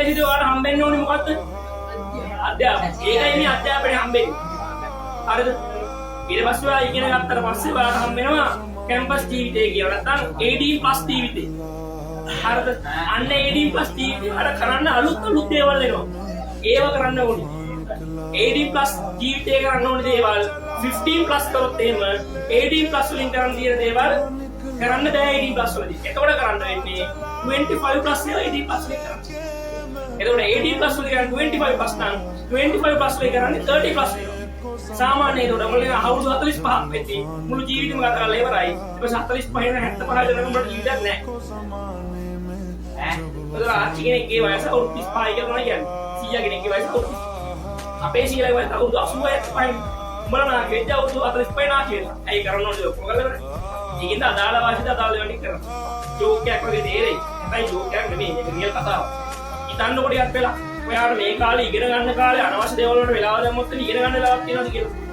පස්සේ ඔයාලට හම්බෙන්න ඕනේ මොකද්ද? අධ්‍යාපනය. ඒකයි මේ අධ්‍යාපනය හම්බෙන්නේ. හරිද? ඊට පස්සේ ඔයා ඉගෙන ගත්තට පස්සේ ඔයාලට හම්බෙනවා කැම්පස් ජීවිතය කියලා. නැත්නම් AD+ ජීවිතය. හරිද? අන්න AD+ ජීවිතය අර කරන්න අලුත් දේවල් එනවා. ඒව කරන්න ඕනේ. AD+ ජීවිතය කරන්න ඕනේ දේවල් 15+ කරොත් එහෙම AD+ වලින් කරන්න තියෙන දේවල් කරන්න බෑ AD+ වලදී. එතකොට කරන්න වෙන්නේ 25+ ඒවා AD+ වලින් කරන්න. එතකොට AD+ වලින් කරන්නේ 25+ නම් 25+ වලින් කරන්නේ 30+ වෙනවා. සාමාන්‍ය ඒකට ඔයගොල්ලෝ අවුරුදු 45ක් වෙද්දී මුළු ජීවිතේම ගත කරලා ඉවරයි. ඊට පස්සේ 45 ඉඳන් 75 වෙනකම් උඹට ජීවිතයක් නැහැ. ඔතන ආච්චි කෙනෙක්ගේ වයස අවුරුදු 35 කියලා කියන්නේ. සීයා කෙනෙක්ගේ වයස අවුරුදු 30. අපේ සීයාගේ වයස අවුරුදු 80යි. උඹලා නාකි වෙද්දී අවුරුදු 45 නාකි වෙනවා. ඇයි කරන්න ඕනේ ඔක්කොම කරලා? ඒකින්ද අදාළ වාසිත අදාළ දේවල් ටික කරනවා. ජෝක් එකක් වගේ තේරෙයි. හැබැයි ජෝක් එකක් නෙමෙයි මේක රියල් කතාවක්. හිතන්න කොට ටිකක් වෙලා ඔයාලා මේ කාලේ ඉගෙන ගන්න කාලේ අනවශ්‍ය දේවල් වලට වෙලාව දැම්මොත් ඉගෙන ගන්න වෙලාවක් තියෙනවද කියලා